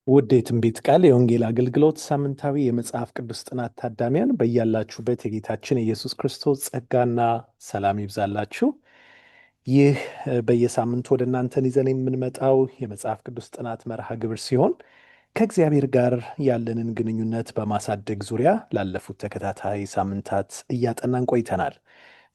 ውድ የትንቢት ቃል የወንጌል አገልግሎት ሳምንታዊ የመጽሐፍ ቅዱስ ጥናት ታዳሚያን በያላችሁበት የጌታችን የኢየሱስ ክርስቶስ ጸጋና ሰላም ይብዛላችሁ። ይህ በየሳምንቱ ወደ እናንተን ይዘን የምንመጣው የመጽሐፍ ቅዱስ ጥናት መርሃ ግብር ሲሆን ከእግዚአብሔር ጋር ያለንን ግንኙነት በማሳደግ ዙሪያ ላለፉት ተከታታይ ሳምንታት እያጠናን ቆይተናል።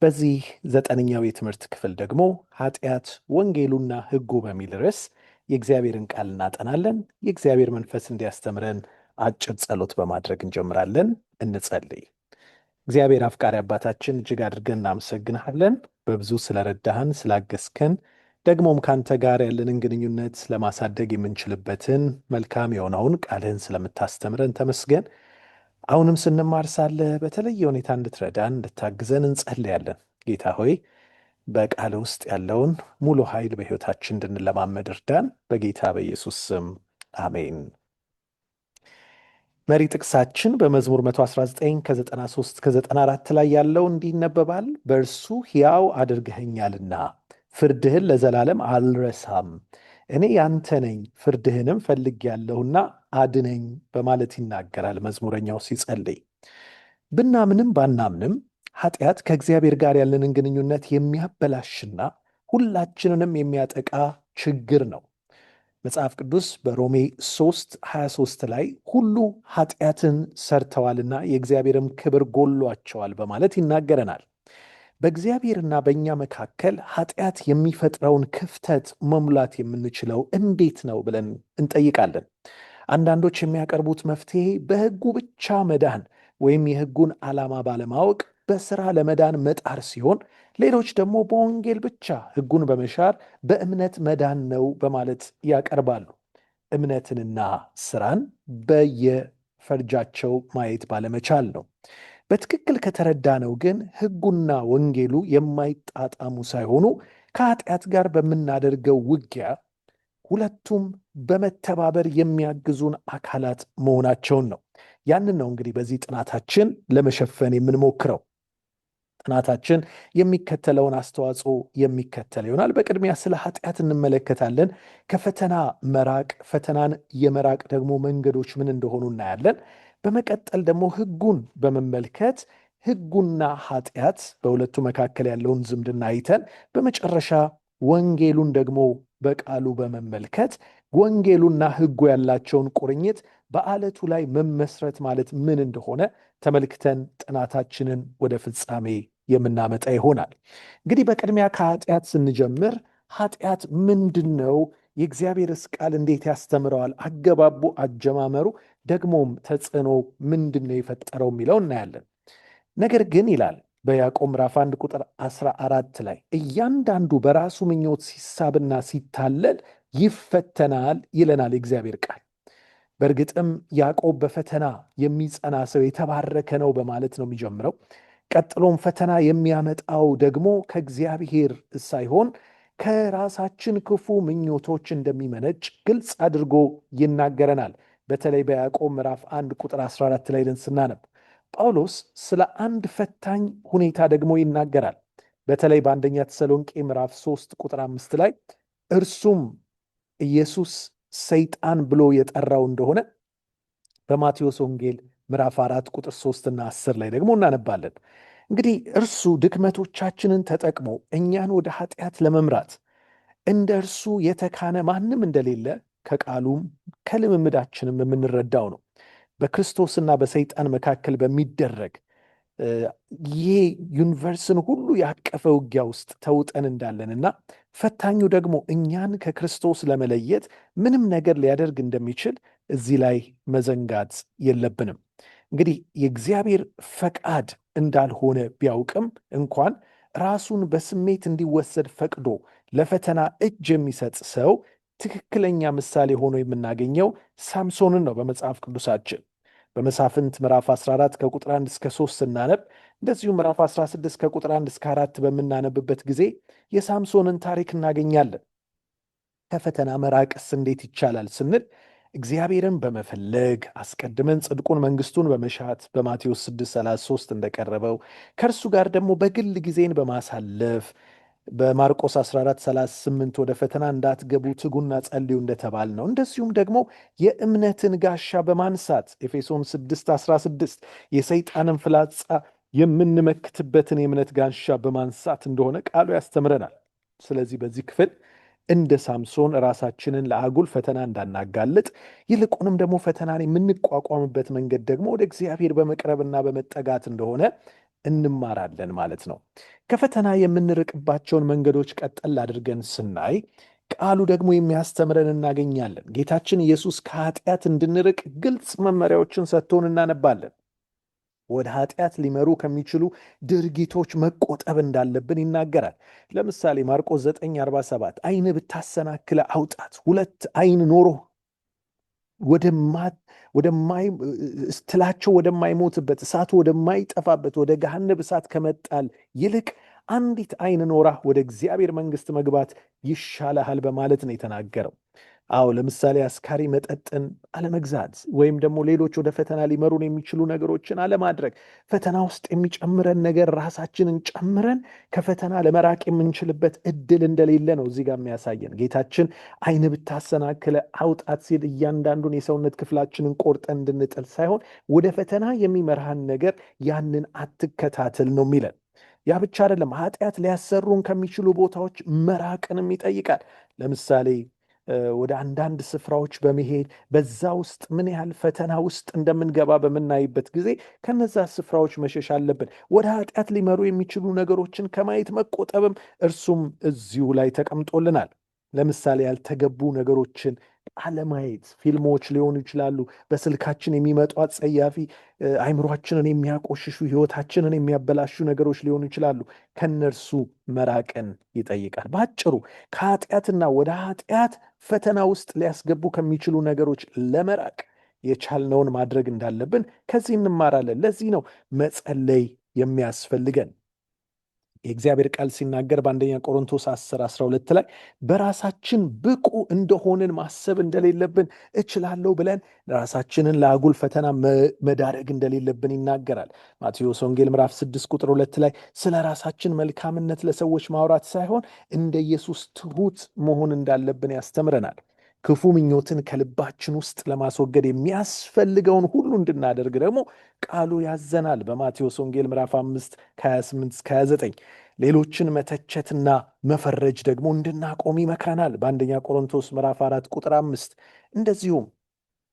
በዚህ 9ኛው የትምህርት ክፍል ደግሞ ኃጢአት፣ ወንጌሉና ሕጉ በሚል ርዕስ የእግዚአብሔርን ቃል እናጠናለን። የእግዚአብሔር መንፈስ እንዲያስተምረን አጭር ጸሎት በማድረግ እንጀምራለን። እንጸልይ። እግዚአብሔር አፍቃሪ አባታችን እጅግ አድርገን እናመሰግንሃለን። በብዙ ስለረዳህን፣ ስላገዝከን፣ ደግሞም ካንተ ጋር ያለንን ግንኙነት ለማሳደግ የምንችልበትን መልካም የሆነውን ቃልህን ስለምታስተምረን ተመስገን። አሁንም ስንማር ሳለ በተለየ ሁኔታ እንድትረዳን እንድታግዘን እንጸልያለን። ጌታ ሆይ በቃል ውስጥ ያለውን ሙሉ ኃይል በሕይወታችን እንድንለማመድ እርዳን። በጌታ በኢየሱስ ስም አሜን። መሪ ጥቅሳችን በመዝሙር 119 ከ93 ከ94 ላይ ያለው እንዲህ ይነበባል። በእርሱ ሕያው አድርገኸኛልና ፍርድህን ለዘላለም አልረሳም። እኔ ያንተ ነኝ፣ ፍርድህንም ፈልጌአለሁና አድነኝ በማለት ይናገራል መዝሙረኛው ሲጸልይ። ብናምንም ባናምንም ኃጢአት ከእግዚአብሔር ጋር ያለንን ግንኙነት የሚያበላሽና ሁላችንንም የሚያጠቃ ችግር ነው። መጽሐፍ ቅዱስ በሮሜ 3:23 ላይ ሁሉ ኃጢአትን ሰርተዋልና የእግዚአብሔርም ክብር ጎሏቸዋል በማለት ይናገረናል። በእግዚአብሔርና በእኛ መካከል ኃጢአት የሚፈጥረውን ክፍተት መሙላት የምንችለው እንዴት ነው ብለን እንጠይቃለን። አንዳንዶች የሚያቀርቡት መፍትሄ በሕጉ ብቻ መዳን ወይም የሕጉን ዓላማ ባለማወቅ በሥራ ለመዳን መጣር ሲሆን፣ ሌሎች ደግሞ በወንጌል ብቻ ሕጉን በመሻር በእምነት መዳን ነው በማለት ያቀርባሉ። እምነትንና ሥራን በየፈርጃቸው ማየት ባለመቻል ነው። በትክክል ከተረዳነው ግን ሕጉና ወንጌሉ የማይጣጣሙ ሳይሆኑ ከኃጢአት ጋር በምናደርገው ውጊያ ሁለቱም በመተባበር የሚያግዙን አካላት መሆናቸውን ነው። ያንን ነው እንግዲህ በዚህ ጥናታችን ለመሸፈን የምንሞክረው። ጥናታችን የሚከተለውን አስተዋጽኦ የሚከተል ይሆናል። በቅድሚያ ስለ ኃጢአት እንመለከታለን። ከፈተና መራቅ፣ ፈተናን የመራቅ ደግሞ መንገዶች ምን እንደሆኑ እናያለን። በመቀጠል ደግሞ ሕጉን በመመልከት ሕጉና ኃጢአት በሁለቱ መካከል ያለውን ዝምድና አይተን በመጨረሻ ወንጌሉን ደግሞ በቃሉ በመመልከት ወንጌሉና ሕጉ ያላቸውን ቁርኝት በዓለቱ ላይ መመስረት ማለት ምን እንደሆነ ተመልክተን ጥናታችንን ወደ ፍጻሜ የምናመጣ ይሆናል። እንግዲህ በቅድሚያ ከኃጢአት ስንጀምር ኃጢአት ምንድን ነው? የእግዚአብሔርስ ቃል እንዴት ያስተምረዋል? አገባቡ፣ አጀማመሩ ደግሞም ተጽዕኖ ምንድን ነው የፈጠረው የሚለው እናያለን። ነገር ግን ይላል በያዕቆብ ምዕራፍ 1 ቁጥር 14 ላይ እያንዳንዱ በራሱ ምኞት ሲሳብና ሲታለል ይፈተናል ይለናል የእግዚአብሔር ቃል። በእርግጥም ያዕቆብ በፈተና የሚጸና ሰው የተባረከ ነው በማለት ነው የሚጀምረው። ቀጥሎም ፈተና የሚያመጣው ደግሞ ከእግዚአብሔር ሳይሆን ከራሳችን ክፉ ምኞቶች እንደሚመነጭ ግልጽ አድርጎ ይናገረናል። በተለይ በያዕቆብ ምዕራፍ 1 ቁጥር 14 ላይ ስናነብ ጳውሎስ ስለ አንድ ፈታኝ ሁኔታ ደግሞ ይናገራል። በተለይ በአንደኛ ተሰሎንቄ ምዕራፍ 3 ቁጥር 5 ላይ እርሱም ኢየሱስ ሰይጣን ብሎ የጠራው እንደሆነ በማቴዎስ ወንጌል ምዕራፍ 4 ቁጥር 3 እና 10 ላይ ደግሞ እናነባለን። እንግዲህ እርሱ ድክመቶቻችንን ተጠቅሞ እኛን ወደ ኃጢአት ለመምራት እንደ እርሱ የተካነ ማንም እንደሌለ ከቃሉም ከልምምዳችንም የምንረዳው ነው። በክርስቶስና በሰይጣን መካከል በሚደረግ ይሄ ዩኒቨርስን ሁሉ ያቀፈ ውጊያ ውስጥ ተውጠን እንዳለንና ፈታኙ ደግሞ እኛን ከክርስቶስ ለመለየት ምንም ነገር ሊያደርግ እንደሚችል እዚህ ላይ መዘንጋት የለብንም። እንግዲህ የእግዚአብሔር ፈቃድ እንዳልሆነ ቢያውቅም እንኳን ራሱን በስሜት እንዲወሰድ ፈቅዶ ለፈተና እጅ የሚሰጥ ሰው ትክክለኛ ምሳሌ ሆኖ የምናገኘው ሳምሶንን ነው በመጽሐፍ ቅዱሳችን። በመሳፍንት ምዕራፍ 14 ከቁጥር 1 እስከ 3 ስናነብ፣ እንደዚሁ ምዕራፍ 16 ከቁጥር 1 እስከ 4 በምናነብበት ጊዜ የሳምሶንን ታሪክ እናገኛለን። ከፈተና መራቅስ እንዴት ይቻላል ስንል እግዚአብሔርን በመፈለግ አስቀድመን ጽድቁን፣ መንግስቱን በመሻት በማቴዎስ 6:33 እንደቀረበው ከእርሱ ጋር ደግሞ በግል ጊዜን በማሳለፍ በማርቆስ 14:38 ወደ ፈተና እንዳትገቡ ትጉና ጸልዩ እንደተባል ነው። እንደዚሁም ደግሞ የእምነትን ጋሻ በማንሳት ኤፌሶን 6:16 የሰይጣንን ፍላጻ የምንመክትበትን የእምነት ጋሻ በማንሳት እንደሆነ ቃሉ ያስተምረናል። ስለዚህ በዚህ ክፍል እንደ ሳምሶን ራሳችንን ለአጉል ፈተና እንዳናጋልጥ፣ ይልቁንም ደግሞ ፈተናን የምንቋቋምበት መንገድ ደግሞ ወደ እግዚአብሔር በመቅረብና በመጠጋት እንደሆነ እንማራለን ማለት ነው። ከፈተና የምንርቅባቸውን መንገዶች ቀጠል አድርገን ስናይ ቃሉ ደግሞ የሚያስተምረን እናገኛለን። ጌታችን ኢየሱስ ከኃጢአት እንድንርቅ ግልጽ መመሪያዎችን ሰጥቶን እናነባለን። ወደ ኃጢአት ሊመሩ ከሚችሉ ድርጊቶች መቆጠብ እንዳለብን ይናገራል። ለምሳሌ ማርቆስ 9:47 ዓይን ብታሰናክለ አውጣት፣ ሁለት ዓይን ኖሮ ትላቸው ወደማይሞትበት እሳቱ ወደማይጠፋበት ወደ ገሃነብ እሳት ከመጣል ይልቅ አንዲት ዓይን ኖራህ ወደ እግዚአብሔር መንግሥት መግባት ይሻልሃል በማለት ነው የተናገረው። አዎ ለምሳሌ አስካሪ መጠጥን አለመግዛት ወይም ደግሞ ሌሎች ወደ ፈተና ሊመሩን የሚችሉ ነገሮችን አለማድረግ፣ ፈተና ውስጥ የሚጨምረን ነገር ራሳችንን ጨምረን ከፈተና ለመራቅ የምንችልበት እድል እንደሌለ ነው እዚህ ጋር የሚያሳየን። ጌታችን ዓይን ብታሰናክለ አውጣት ሲል እያንዳንዱን የሰውነት ክፍላችንን ቆርጠን እንድንጥል ሳይሆን ወደ ፈተና የሚመራህን ነገር ያንን አትከታተል ነው የሚለን። ያ ብቻ አይደለም፣ ኃጢአት ሊያሰሩን ከሚችሉ ቦታዎች መራቅንም ይጠይቃል። ለምሳሌ ወደ አንዳንድ ስፍራዎች በመሄድ በዛ ውስጥ ምን ያህል ፈተና ውስጥ እንደምንገባ በምናይበት ጊዜ ከነዛ ስፍራዎች መሸሽ አለብን። ወደ ኃጢአት ሊመሩ የሚችሉ ነገሮችን ከማየት መቆጠብም እርሱም እዚሁ ላይ ተቀምጦልናል። ለምሳሌ ያልተገቡ ነገሮችን አለማየት፣ ፊልሞች ሊሆኑ ይችላሉ። በስልካችን የሚመጡ አጸያፊ አይምሯችንን የሚያቆሽሹ ሕይወታችንን የሚያበላሹ ነገሮች ሊሆኑ ይችላሉ። ከነርሱ መራቅን ይጠይቃል። በአጭሩ ከኃጢአትና ወደ ኃጢአት ፈተና ውስጥ ሊያስገቡ ከሚችሉ ነገሮች ለመራቅ የቻልነውን ማድረግ እንዳለብን ከዚህ እንማራለን። ለዚህ ነው መጸለይ የሚያስፈልገን። የእግዚአብሔር ቃል ሲናገር በአንደኛ ቆሮንቶስ 10:12 ላይ በራሳችን ብቁ እንደሆንን ማሰብ እንደሌለብን እችላለሁ ብለን ራሳችንን ለአጉል ፈተና መዳረግ እንደሌለብን ይናገራል። ማቴዎስ ወንጌል ምዕራፍ 6:2 ላይ ስለ ራሳችን መልካምነት ለሰዎች ማውራት ሳይሆን እንደ ኢየሱስ ትሑት መሆን እንዳለብን ያስተምረናል። ክፉ ምኞትን ከልባችን ውስጥ ለማስወገድ የሚያስፈልገውን ሁሉ እንድናደርግ ደግሞ ቃሉ ያዘናል። በማቴዎስ ወንጌል ምዕራፍ 5:28-29 ሌሎችን መተቸትና መፈረጅ ደግሞ እንድናቆም ይመክረናል። በአንደኛ ቆሮንቶስ ምዕራፍ 4:5 እንደዚሁም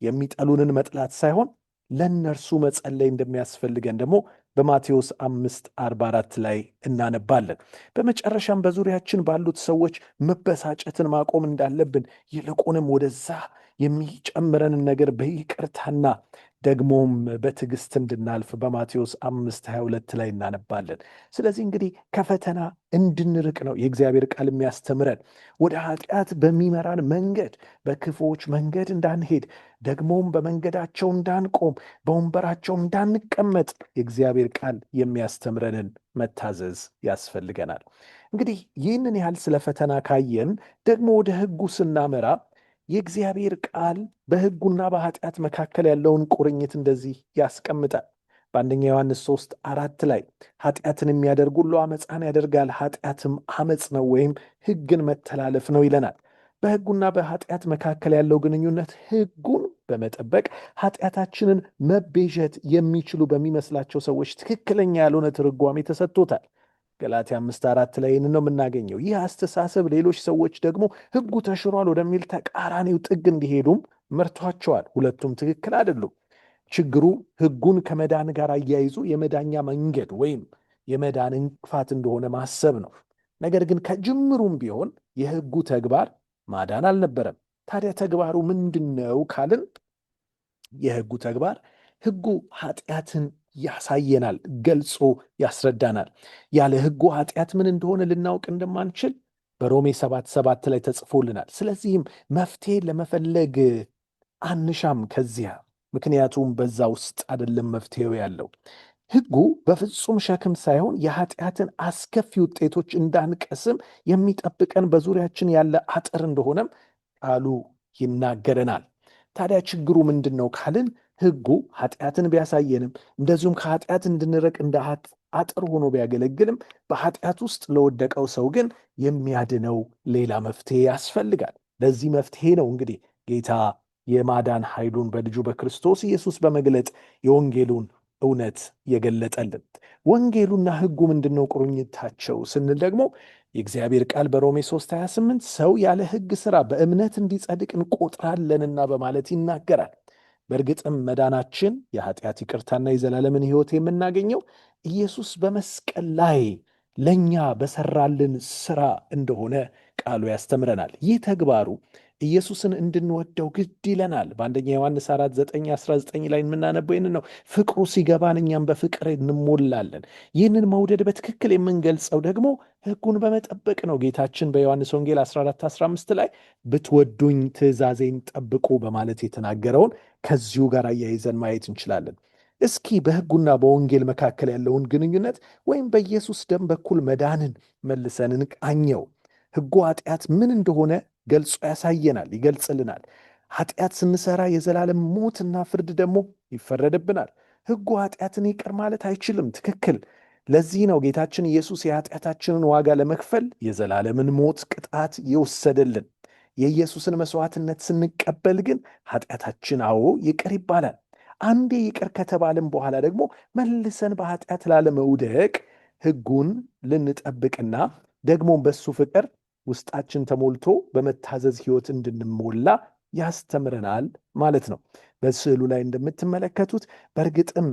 የሚጠሉንን መጥላት ሳይሆን ለእነርሱ መጸለይ እንደሚያስፈልገን ደግሞ በማቴዎስ 5:44 ላይ እናነባለን። በመጨረሻም በዙሪያችን ባሉት ሰዎች መበሳጨትን ማቆም እንዳለብን ይልቁንም ወደዛ የሚጨምረንን ነገር በይቅርታና ደግሞም በትዕግስት እንድናልፍ በማቴዎስ 5:22 ላይ እናነባለን። ስለዚህ እንግዲህ ከፈተና እንድንርቅ ነው የእግዚአብሔር ቃል የሚያስተምረን። ወደ ኃጢአት በሚመራን መንገድ በክፉዎች መንገድ እንዳንሄድ፣ ደግሞም በመንገዳቸው እንዳንቆም፣ በወንበራቸው እንዳንቀመጥ የእግዚአብሔር ቃል የሚያስተምረንን መታዘዝ ያስፈልገናል። እንግዲህ ይህንን ያህል ስለ ፈተና ካየን ደግሞ ወደ ሕጉ ስናመራ የእግዚአብሔር ቃል በሕጉና በኃጢአት መካከል ያለውን ቁርኝት እንደዚህ ያስቀምጣል። በአንደኛ ዮሐንስ 3:4 ላይ ኃጢአትን የሚያደርግ ሁሉ አመፃን ያደርጋል፣ ኃጢአትም አመፅ ነው ወይም ሕግን መተላለፍ ነው ይለናል። በሕጉና በኃጢአት መካከል ያለው ግንኙነት ሕጉን በመጠበቅ ኃጢአታችንን መቤዠት የሚችሉ በሚመስላቸው ሰዎች ትክክለኛ ያልሆነ ትርጓሜ ተሰጥቶታል። ገላትያ 5:4 ላይ ይህን ነው የምናገኘው። ይህ አስተሳሰብ ሌሎች ሰዎች ደግሞ ሕጉ ተሽሯል ወደሚል ተቃራኒው ጥግ እንዲሄዱም መርቷቸዋል። ሁለቱም ትክክል አይደሉም። ችግሩ ሕጉን ከመዳን ጋር አያይዞ የመዳኛ መንገድ ወይም የመዳን እንቅፋት እንደሆነ ማሰብ ነው። ነገር ግን ከጅምሩም ቢሆን የሕጉ ተግባር ማዳን አልነበረም። ታዲያ ተግባሩ ምንድን ነው ካልን የሕጉ ተግባር ሕጉ ኃጢአትን ያሳየናል፣ ገልጾ ያስረዳናል። ያለ ሕጉ ኃጢአት ምን እንደሆነ ልናውቅ እንደማንችል በሮሜ 7:7 ላይ ተጽፎልናል። ስለዚህም መፍትሄ ለመፈለግ አንሻም ከዚያ፣ ምክንያቱም በዛ ውስጥ አይደለም መፍትሄው ያለው። ሕጉ በፍጹም ሸክም ሳይሆን የኃጢአትን አስከፊ ውጤቶች እንዳንቀስም የሚጠብቀን በዙሪያችን ያለ አጥር እንደሆነም ቃሉ ይናገረናል። ታዲያ ችግሩ ምንድን ነው ካልን ሕጉ ኃጢአትን ቢያሳየንም እንደዚሁም ከኃጢአት እንድንርቅ እንደ አጥር ሆኖ ቢያገለግልም በኃጢአት ውስጥ ለወደቀው ሰው ግን የሚያድነው ሌላ መፍትሄ ያስፈልጋል። ለዚህ መፍትሄ ነው እንግዲህ ጌታ የማዳን ኃይሉን በልጁ በክርስቶስ ኢየሱስ በመግለጥ የወንጌሉን እውነት የገለጠልን። ወንጌሉና ሕጉ ምንድነው ቁርኝታቸው ስንል ደግሞ የእግዚአብሔር ቃል በሮሜ 3:28 ሰው ያለ ሕግ ሥራ በእምነት እንዲጸድቅ እንቆጥራለንና በማለት ይናገራል። በእርግጥም መዳናችን የኃጢአት ይቅርታና የዘላለምን ሕይወት የምናገኘው ኢየሱስ በመስቀል ላይ ለእኛ በሰራልን ሥራ እንደሆነ ቃሉ ያስተምረናል። ይህ ተግባሩ ኢየሱስን እንድንወደው ግድ ይለናል። በአንደኛ ዮሐንስ 4:9-19 ላይ የምናነበው ይህንን ነው። ፍቅሩ ሲገባን እኛም በፍቅር እንሞላለን። ይህንን መውደድ በትክክል የምንገልጸው ደግሞ ሕጉን በመጠበቅ ነው። ጌታችን በዮሐንስ ወንጌል 14:15 ላይ ብትወዱኝ ትእዛዜን ጠብቁ በማለት የተናገረውን ከዚሁ ጋር አያይዘን ማየት እንችላለን። እስኪ በሕጉና በወንጌል መካከል ያለውን ግንኙነት ወይም በኢየሱስ ደም በኩል መዳንን መልሰን እንቃኘው። ሕጉ ኃጢአት ምን እንደሆነ ገልጾ ያሳየናል፣ ይገልጽልናል። ኃጢአት ስንሰራ የዘላለም ሞትና ፍርድ ደግሞ ይፈረድብናል። ሕጉ ኃጢአትን ይቅር ማለት አይችልም። ትክክል። ለዚህ ነው ጌታችን ኢየሱስ የኃጢአታችንን ዋጋ ለመክፈል የዘላለምን ሞት ቅጣት የወሰደልን። የኢየሱስን መሥዋዕትነት ስንቀበል ግን ኃጢአታችን ይቅር ይባላል። አንዴ ይቅር ከተባልን በኋላ ደግሞ መልሰን በኃጢአት ላለመውደቅ ሕጉን ልንጠብቅና ደግሞም በሱ ፍቅር ውስጣችን ተሞልቶ በመታዘዝ ሕይወት እንድንሞላ ያስተምረናል ማለት ነው። በስዕሉ ላይ እንደምትመለከቱት በእርግጥም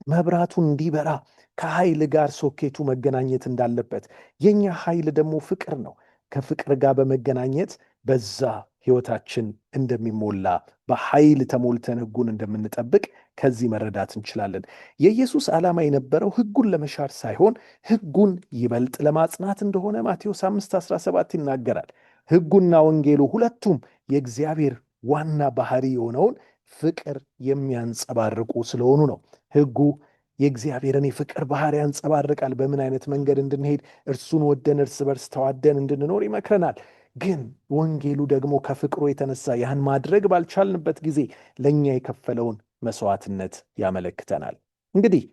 መብራቱን እንዲበራ ከኃይል ጋር ሶኬቱ መገናኘት እንዳለበት፣ የኛ ኃይል ደግሞ ፍቅር ነው። ከፍቅር ጋር በመገናኘት በዛ ሕይወታችን እንደሚሞላ በኃይል ተሞልተን ሕጉን እንደምንጠብቅ ከዚህ መረዳት እንችላለን። የኢየሱስ ዓላማ የነበረው ሕጉን ለመሻር ሳይሆን ሕጉን ይበልጥ ለማጽናት እንደሆነ ማቴዎስ 5:17 ይናገራል። ሕጉና ወንጌሉ ሁለቱም የእግዚአብሔር ዋና ባህሪ የሆነውን ፍቅር የሚያንጸባርቁ ስለሆኑ ነው። ሕጉ የእግዚአብሔርን የፍቅር ባህሪ ያንጸባርቃል። በምን አይነት መንገድ እንድንሄድ እርሱን ወደን እርስ በርስ ተዋደን እንድንኖር ይመክረናል። ግን ወንጌሉ ደግሞ ከፍቅሩ የተነሳ ያን ማድረግ ባልቻልንበት ጊዜ ለእኛ የከፈለውን መሥዋዕትነት ያመለክተናል። እንግዲህ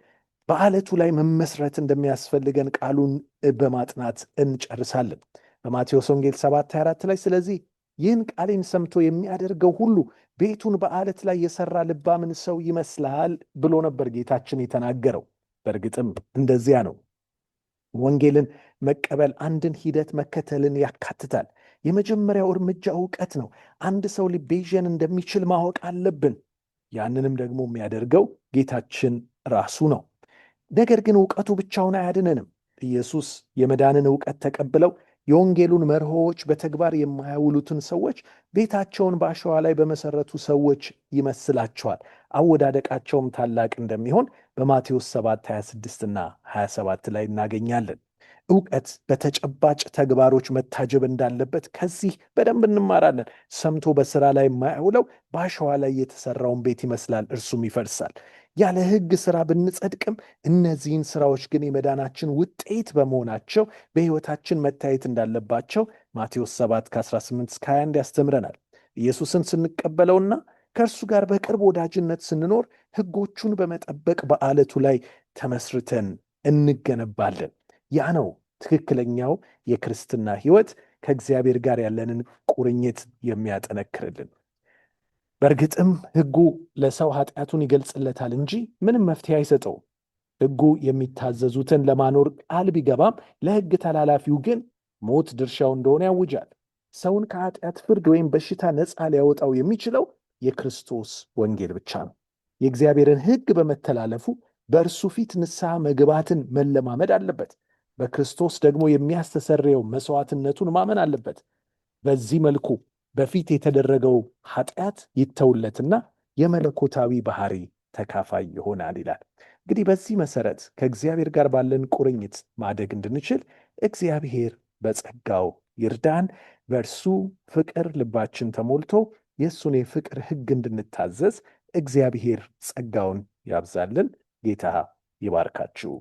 በዓለቱ ላይ መመስረት እንደሚያስፈልገን ቃሉን በማጥናት እንጨርሳለን። በማቴዎስ ወንጌል 7:24 ላይ ስለዚህ ይህን ቃሌን ሰምቶ የሚያደርገው ሁሉ ቤቱን በዓለት ላይ የሠራ ልባምን ሰው ይመስላል ብሎ ነበር ጌታችን የተናገረው። በእርግጥም እንደዚያ ነው። ወንጌልን መቀበል አንድን ሂደት መከተልን ያካትታል። የመጀመሪያው እርምጃ ዕውቀት ነው። አንድ ሰው ሊቤዠን እንደሚችል ማወቅ አለብን። ያንንም ደግሞ የሚያደርገው ጌታችን ራሱ ነው። ነገር ግን ዕውቀቱ ብቻውን አያድነንም። ኢየሱስ የመዳንን ዕውቀት ተቀብለው የወንጌሉን መርሆዎች በተግባር የማያውሉትን ሰዎች ቤታቸውን በአሸዋ ላይ በመሰረቱ ሰዎች ይመስላቸዋል። አወዳደቃቸውም ታላቅ እንደሚሆን በማቴዎስ 7:26 እና 27 ላይ እናገኛለን። ዕውቀት በተጨባጭ ተግባሮች መታጀብ እንዳለበት ከዚህ በደንብ እንማራለን። ሰምቶ በሥራ ላይ የማያውለው በአሸዋ ላይ የተሠራውን ቤት ይመስላል፣ እርሱም ይፈርሳል። ያለ ሕግ ሥራ ብንጸድቅም እነዚህን ሥራዎች ግን የመዳናችን ውጤት በመሆናቸው በሕይወታችን መታየት እንዳለባቸው ማቴዎስ 7:18-21 ያስተምረናል። ኢየሱስን ስንቀበለውና ከእርሱ ጋር በቅርብ ወዳጅነት ስንኖር ሕጎቹን በመጠበቅ በዓለቱ ላይ ተመስርተን እንገነባለን። ያ ነው ትክክለኛው የክርስትና ሕይወት ከእግዚአብሔር ጋር ያለንን ቁርኝት የሚያጠነክርልን። በእርግጥም ሕጉ ለሰው ኃጢአቱን ይገልጽለታል እንጂ ምንም መፍትሄ አይሰጠውም። ሕጉ የሚታዘዙትን ለማኖር ቃል ቢገባም ለሕግ ተላላፊው ግን ሞት ድርሻው እንደሆነ ያውጃል። ሰውን ከኃጢአት ፍርድ ወይም በሽታ ነፃ ሊያወጣው የሚችለው የክርስቶስ ወንጌል ብቻ ነው። የእግዚአብሔርን ሕግ በመተላለፉ በእርሱ ፊት ንስሐ መግባትን መለማመድ አለበት። በክርስቶስ ደግሞ የሚያስተሰርየው መሥዋዕትነቱን ማመን አለበት። በዚህ መልኩ በፊት የተደረገው ኃጢአት ይተውለትና የመለኮታዊ ባህሪ ተካፋይ ይሆናል ይላል። እንግዲህ በዚህ መሰረት ከእግዚአብሔር ጋር ባለን ቁርኝት ማደግ እንድንችል እግዚአብሔር በጸጋው ይርዳን። በእርሱ ፍቅር ልባችን ተሞልቶ የእሱን የፍቅር ሕግ እንድንታዘዝ እግዚአብሔር ጸጋውን ያብዛልን። ጌታ ይባርካችሁ።